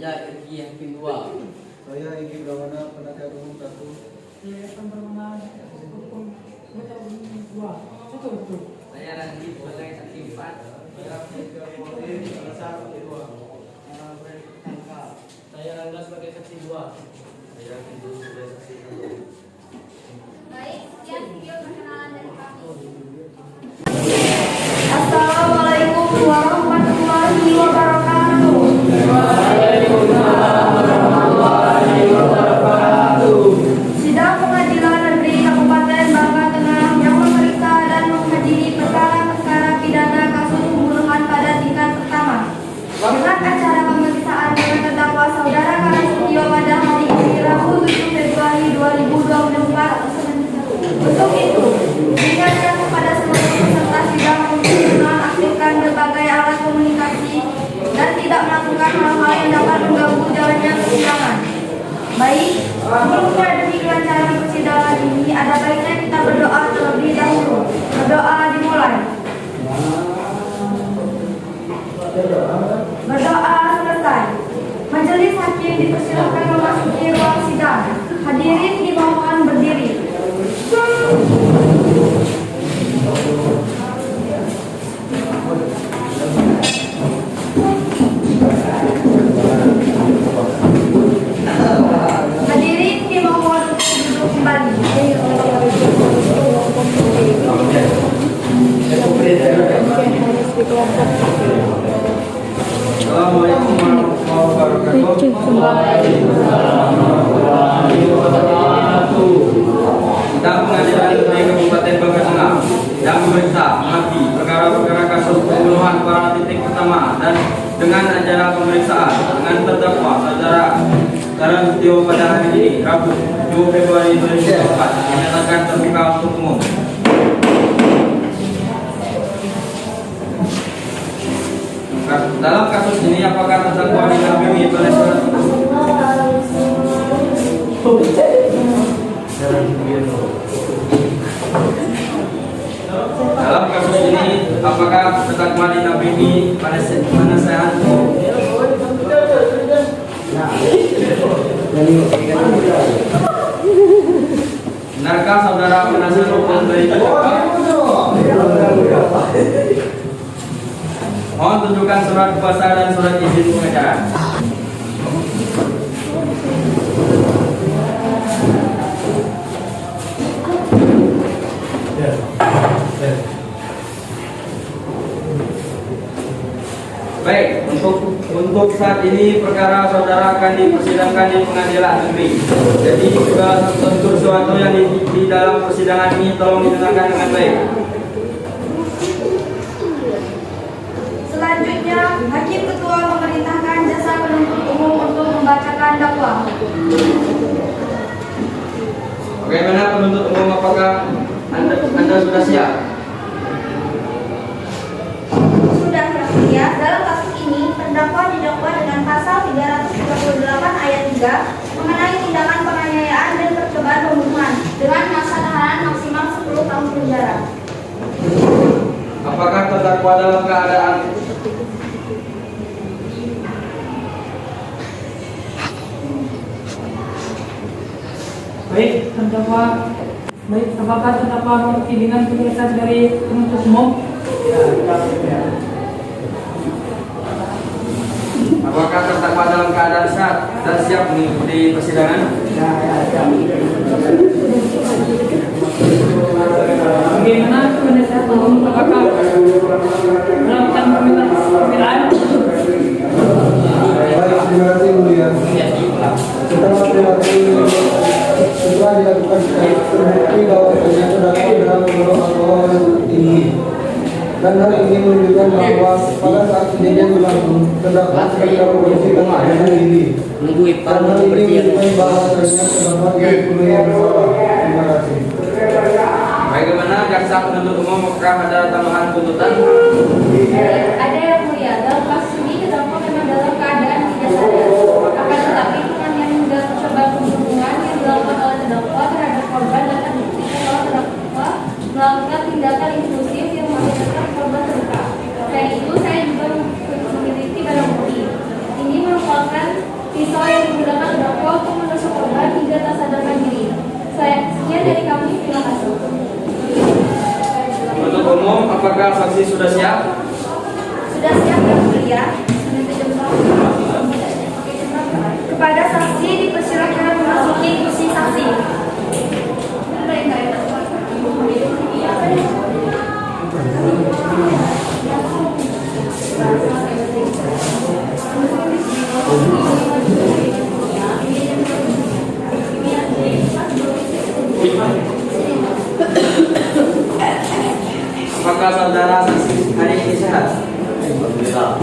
Anda Egi Hakim 2. Saya Egi Brawana, penasihat umum 1. Saya akan berwenang hukum penasihat umum 2. Betul. Saya Randi sebagai saksi 4. Saya Polri, penasihat 2. Saya Rangga sebagai saksi 2. Saya Hindu sebagai saksi 1. Baik, sekian video perkenalan dari kami. Assalamualaikum warahmatullahi wabarakatuh. Sidang Pengadilan Negeri Kabupaten Bangka Tengah yang memeriksa dan menghadiri perkara-perkara pidana kasus pembunuhan pada tingkat pertama. Dengan acara pemeriksaan dengan terdakwa saudara Karasuntio pada hari ini Rabu 7 Februari 2024. Untuk itu, diingatkan kepada seluruh peserta sidang untuk menonaktifkan berbagai alat komunikasi dan tidak melakukan hal-hal yang dapat mengganggu jalannya persidangan. Baik, sebelumnya demi kelancaran persidangan ini, ada baiknya kita berdoa terlebih dahulu. Berdoa dimulai. Berdoa selesai. Majelis hakim dipersilakan memasuki ruang sidang. Hadirin dimohon berdiri. Hadirin dimohon duduk kembali. Assalamualaikum warahmatullahi wabarakatuh. Sidang Pengadilan Negeri Kabupaten Bangka Tengah yang memeriksa menghadapi perkara-perkara kasus pembunuhan pada titik pertama dan dengan acara pemeriksaan dengan terdakwa saudara Karasuntio pada hari ini Rabu 7 Februari 2024 dinyatakan terbuka untuk umum. Dalam kasus ini apakah terdakwa didampingi oleh saudara? Dalam kasus ini apakah terdakwa didampingi penasehat? Benarkah saudara penasihat hukum dari terdakwa? Mohon tunjukkan surat kuasa dan surat izin pengacara. Baik, untuk saat ini perkara saudara akan dipersidangkan di pengadilan negeri. Jadi juga tentu sesuatu yang di dalam persidangan ini tolong didengarkan dengan baik. Selanjutnya, Hakim Ketua memerintahkan jasa penuntut umum untuk membacakan dakwaan. Bagaimana penuntut umum, apakah Anda sudah siap? Sudah, Yang Mulia. Dalam kasus ini, terdakwa didakwa dengan pasal 338 ayat 3 mengenai tindakan penganiayaan dan percobaan pembunuhan dengan masa tahanan maksimal 10 tahun penjara. Apakah terdakwa dalam keadaan apakah terdakwa mengerti dengan penjelasan dari penuntut umum? Apakah terdakwa dalam keadaan sehat dan siap mengikuti persidangan? Bagaimana penasihat hukum apakah melakukan pembelaan? Baik, terima kasih Mulia. Setelah dilakukan terbukti bahwa ternyata terdakwa dalam membawa alkohol tinggi dan hal ini menunjukkan bahwa pada saat kejadian berlangsung terdakwa sedang dalam kondisi keadaan diri dan hal ini menunjukkan bahwa ternyata terdakwa dipenuhi bersalah. Terima kasih. Bagaimana jaksa penuntut umum, apakah ada tambahan tuntutan? Ada, Yang Mulia. Dalam kasus ini terdakwa memang dalam keadaan tidak sadar. Akan tetapi penganiayaan hingga percobaan pembunuhan yang dilakukan oleh terdakwa terhadap korban dapat dibuktikan bahwa terdakwa melakukan tindakan impulsif yang mengakibatkan korban terluka. Selain itu, saya juga memiliki barang bukti. Ini merupakan saksi sudah siap? Sudah siap Yang Mulia. Kepada saksi dipersilakan memasuki kursi saksi. Apakah saudara saksi hari ini sehat? Alhamdulillah.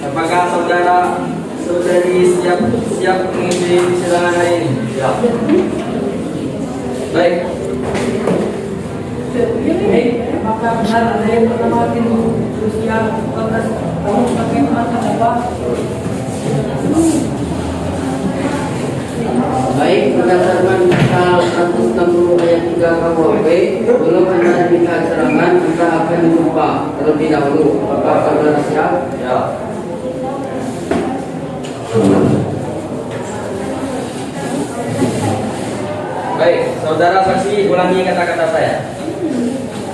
Apakah saudari siap mengikuti persidangan hari ini? Siap. Baik. Maka benar ada yang bernama berusia 14 tahun sebagai teman terdakwa. Baik, berdasarkan pasal 160 ayat 3 KUHP, belum ada diminta keterangan, kita akan jumpa terlebih dahulu. Apakah saudara siap? Ya. Baik, saudara saksi ulangi kata-kata saya.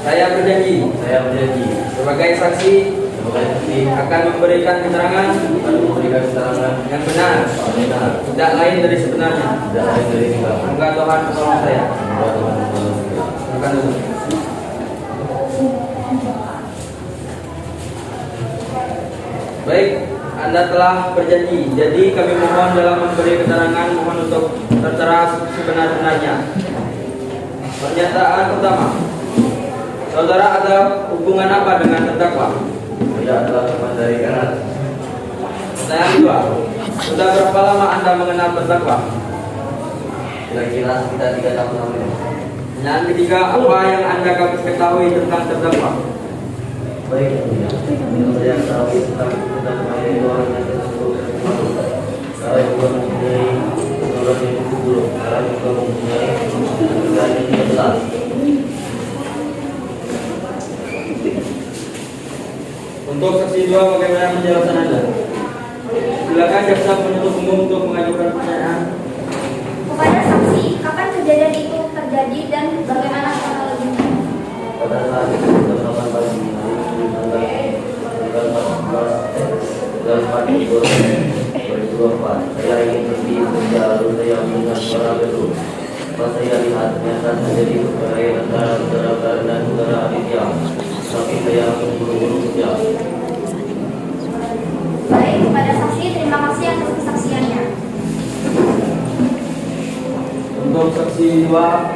Saya berjanji Saya berjanji sebagai saksi sebagai saksi akan memberikan keterangan akan memberikan keterangan yang benar, yang benar, tidak lain dari sebenarnya. tidak lain dari kita. Semoga Tuhan menolong saya. Semoga Tuhan menolong kita. Silakan dulu. Baik, Anda telah berjanji. Jadi kami mohon dalam memberi keterangan mohon untuk tertera sebenar-benarnya. Pernyataan pertama. Saudara ada hubungan apa dengan terdakwa? Saya adalah teman dari kanan. Pertanyaan kedua. Sudah berapa lama Anda mengenal terdakwa? Kira-kira sekitar 3 tahun lalu. Pertanyaan ketiga, apa yang Anda ketahui tentang terdakwa? Baik, yang saya ketahui tentang saya itu orang yang tersebut malu. Saya juga mempunyai orang yang buruk. Saya juga mempunyai orang yang tidak jelas. Untuk saksi dua, bagaimana penjelasan Anda? Silakan jaksa penuntut umum untuk mengajukan pertanyaan. Kepada saksi, kapan kejadian itu terjadi dan bagaimana kronologinya? Pada saat itu jam 8 pagi tanggal 14 saya ingin pergi kerja lalu saya mendengar suara betul. Pas saya lihat ternyata terjadi perkelahian antara saudara Karin dan saudara Aditya. Tapi saya langsung buru-buru kerja. Baik, kepada saksi terima kasih atas kesaksiannya. Untuk saksi dua,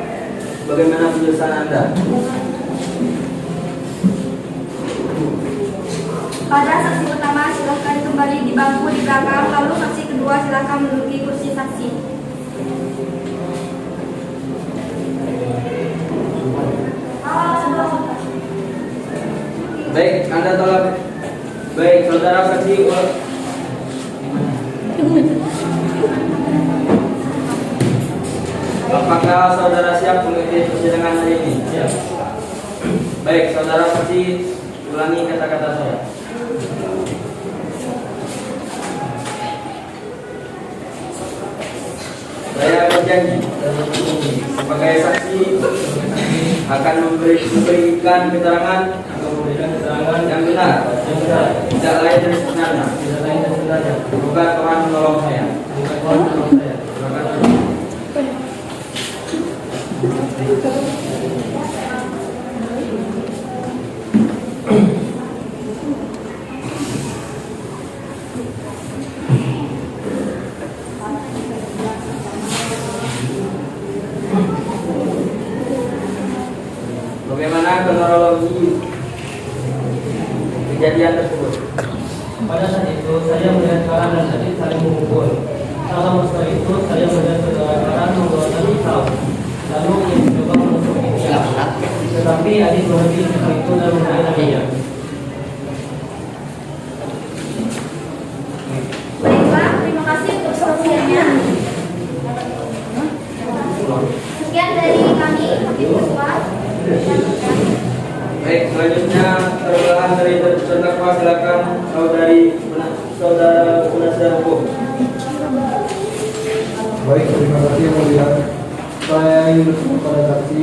bagaimana penjelasan Anda? Pada saksi pertama silakan kembali di bangku di belakang, lalu saksi kedua silakan menduduki kursi saksi. Baik, Anda telah baik, saudara saksi. Apakah saudara siap mengikuti persidangan hari ini? Siap. Baik, saudara saksi, ulangi kata-kata saya. Saya berjanji sebagai saksi akan memberikan keterangan yang benar, tidak lain dari sebenarnya. Semoga Tuhan menolong saya. Terima kasih. Bagaimana kronologi kejadian tersebut? Pada saat itu saya melihat Karan dan Adit saling memukul. Setelah setelah itu saya melihat saudara Karan membawa pisau. Lalu ia mencoba menusuk dia. Tetapi Adit berhenti setelah itu dan menghina. Baiklah, terima kasih untuk kesaksiannya. Sekian dari kami, Hakim Ketua. Baik, selanjutnya terbelah dari terdakwa silakan saudara penasihat hukum. Baik, terima kasih yang mulia. Saya ingin bertemu pada saksi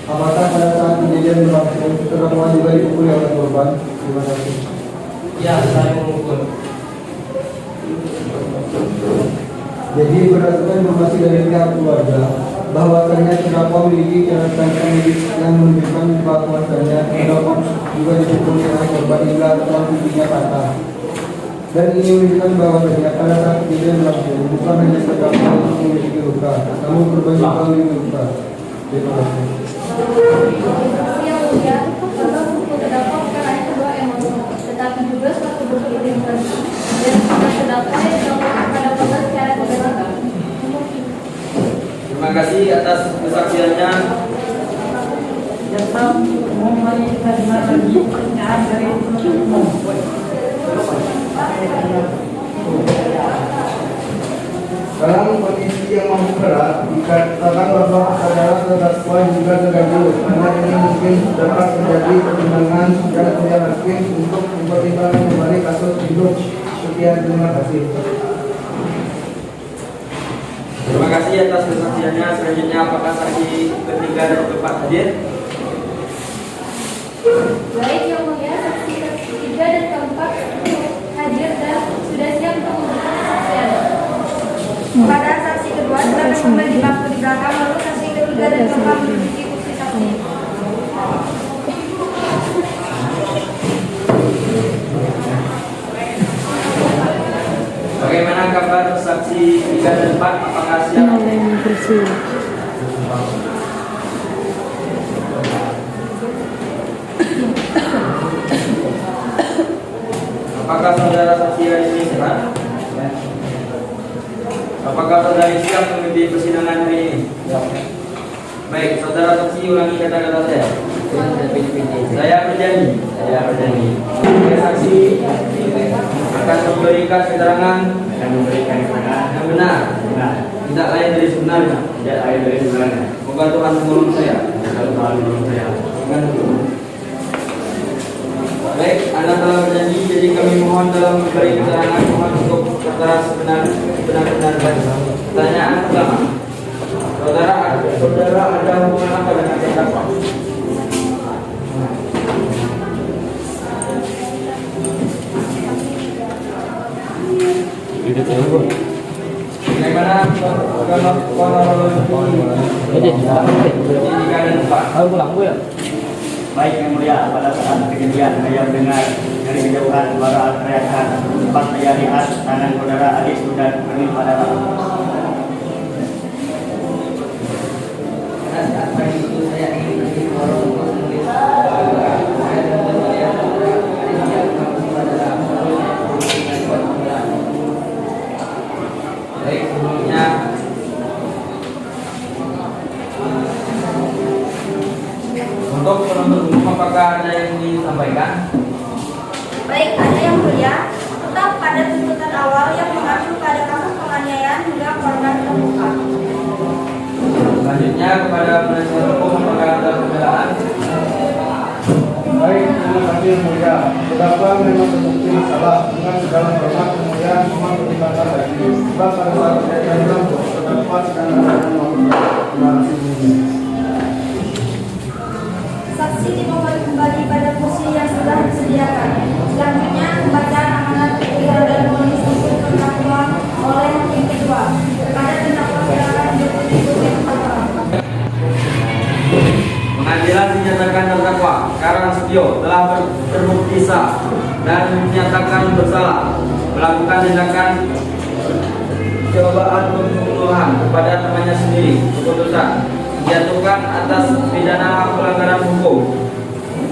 Apakah pada saat kejadian berlangsung terdakwa juga dipukuli oleh korban? Terima kasih. Ya, saling memukul. Jadi berdasarkan informasi dari pihak keluarga bahwasannya terdakwa memiliki catatan medis yang menunjukkan bahwasannya terdakwa juga dipukuli oleh korban hingga tulang pipinya patah. Dan ini menunjukkan bahwasannya pada saat kejadian berlangsung bukan hanya terdakwa yang memiliki luka, namun korban juga memiliki luka. Terima kasih. Yang mulia, karena hukum terdakwa bukan hanya kedua emosi, tetapi juga suatu bentuk intervensi dan sudah terdakwa yang dilakukan pada korban secara kebenaran. Terima kasih atas kesaksiannya. Jaksa memeriksa lagi pertanyaan dari penuntut umum. Dalam kondisi yang mampu berat, dikatakan bahwa saudara terdakwa juga terganggu karena ini mungkin dapat menjadi pertimbangan dan pihak hakim untuk mempertimbangkan kembali kasus hidup. Sekian, terima kasih. Terima kasih atas kesaksiannya. Selanjutnya apakah saksi ketiga dan keempat hadir? Baik yang mulia, saksi ketiga dan keempat hadir dan sudah siap untuk memberikan kesaksian. Pada saksi kedua, silakan kembali di bangku di belakang, lalu saksi ketiga dan keempat menduduki kursi saksi. Bagaimana kabar saksi 3 dan 4? Apakah siap? Apakah saudara saksi hari ini sehat? Apakah saudara siap mengikuti persidangan hari ini? Baik, saudara saksi ulangi kata-kata saya. Saya berjanji. Saya saksi akan memberikan keterangan yang benar, tidak lain dari sebenarnya. Semoga Tuhan menolong saya. Baik, Anda telah berjanji, jadi kami mohon dalam memberi keterangan mohon untuk secara sebenar-benar. Pertanyaan pertama, saudara ada hubungan apa dengan terdakwa? Bagaimana Baik yang mulia, pada saat kejadian saya dengar dari kejauhan suara teriakan, tempat saya lihat tangan saudara adik sudah menimpa darah. Baik, sebelumnya untuk penuntut umum apakah ada yang disampaikan? Baik, ada yang mulia, tetap pada tuntutan awal yang mengacu pada kasus penganiayaan hingga korban terluka. Selanjutnya kepada penasihat hukum apakah ada pembelaan? Baik, terima kasih yang mulia. Terdakwa memang terbukti salah dengan segala hormat kemudian mohon pertimbangan lagi. Sebab pada saat kejadian berlangsung terdakwa sedang ada maupun terima kasih yang mulia. Saksi dimohon kembali pada kursi yang sudah disediakan. Selanjutnya, pembacaan amanat ketiga dan ponis untuk terdakwa oleh hakim kedua. Kepada terdakwa silakan diikuti kursi pertama. Pengadilan dinyatakan terdakwa Karang Setio telah terbukti sah dan dinyatakan bersalah melakukan tindakan percobaan pembunuhan kepada temannya sendiri. Keputusan dijatuhkan atas pidana pelanggaran hukum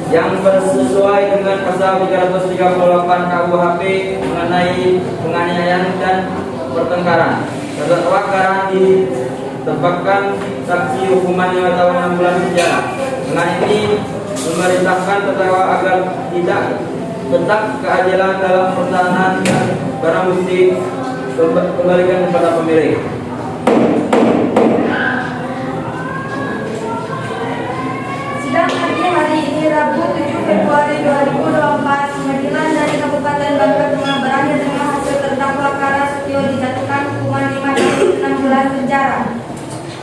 yang sesuai dengan pasal 338 KUHP mengenai penganiayaan dan pertengkaran. Terdakwa Karang ditempatkan sanksi hukuman 5 tahun 6 bulan penjara. Dengan ini memerintahkan terdakwa agar tidak tetap keadilan dalam pertahanan dan barang bukti kembalikan kepada pemilik. Sidang hari ini Rabu 7 Februari 2024, pengadilan dari Kabupaten Bangka Tengah berakhir dengan hasil terdakwa Karang Setio dijatuhkan hukuman 5 tahun 6 bulan penjara.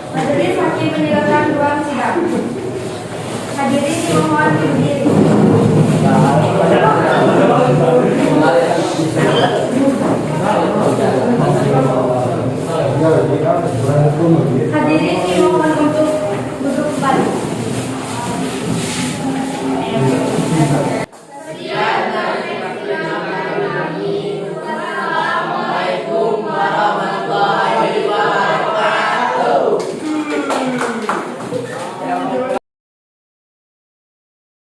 Majelis hakim meninggalkan ruang sidang. Hadirin dimohon berdiri. Hadirin